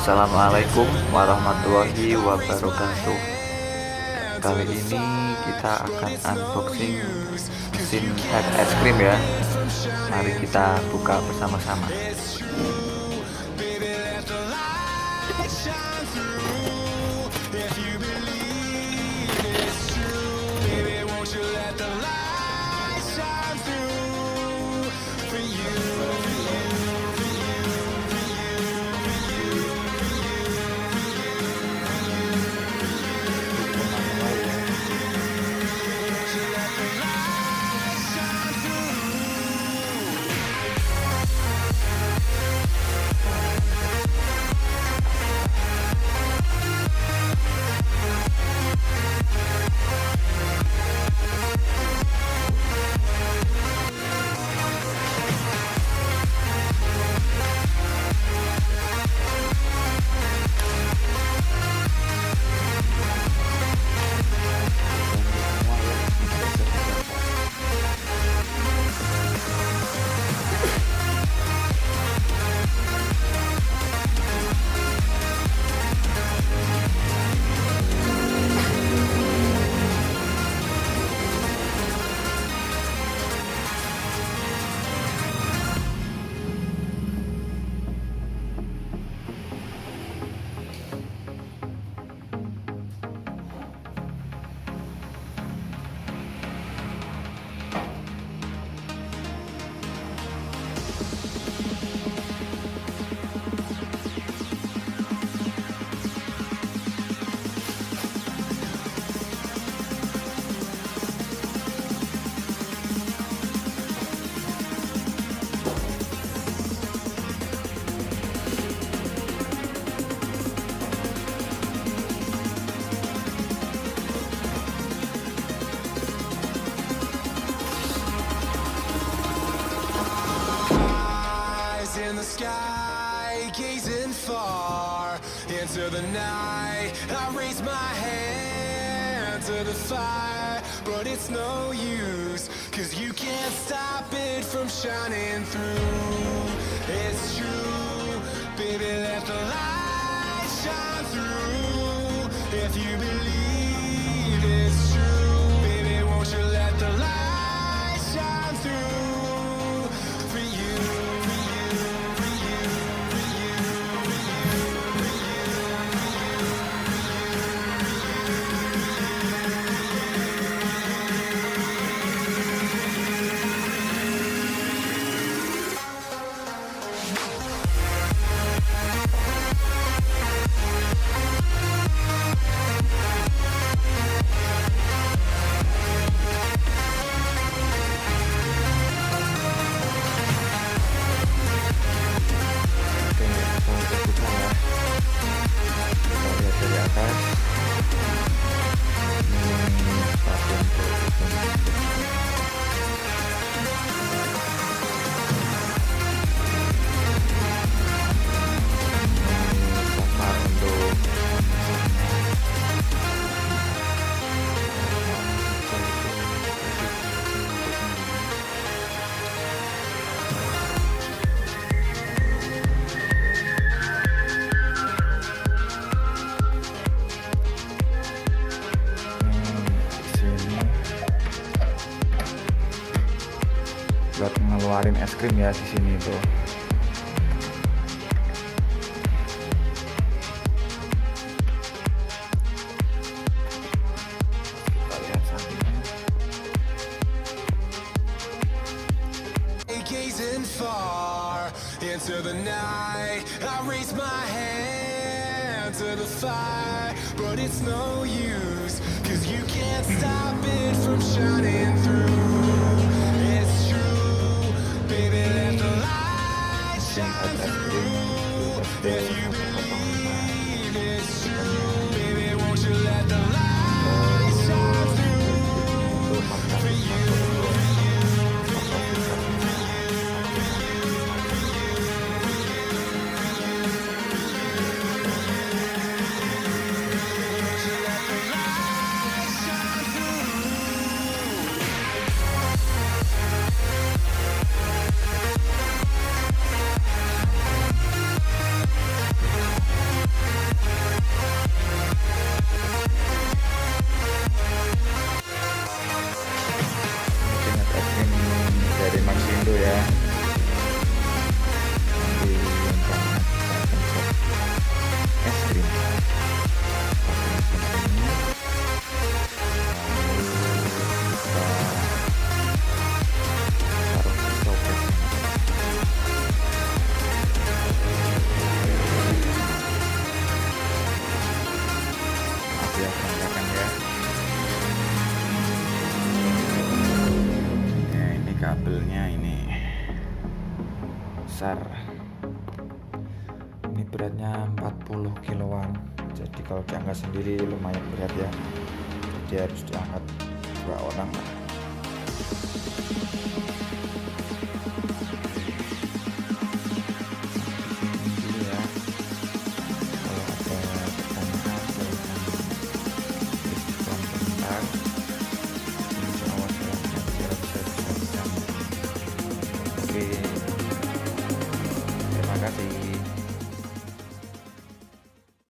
Assalamualaikum warahmatullahi wabarakatuh. Kali ini kita akan unboxing mesin head es krim ya. Mari kita buka bersama-sama. In the sky, gazing far into the night, I raise my hand to the fire, but it's no use, 'cause you can't stop it from shining through. It's true, baby, let the light shine through. If you believe it's true, baby, won't you let the light shine through for you. Buat ngeluarin es krim ya di sini tuh. Kita lihat sampingnya. Gazing far into the night, I raise my hand to the fire, but it's no use, 'cause you can't stop it from shining through. It's true, baby, let the light shine through. If you believe it's true, baby, won't you let the light shine through for you. besar. Ini beratnya 40 kiloan. Jadi kalau diangkat sendiri lumayan berat ya. Jadi harus diangkat 2 orang lah.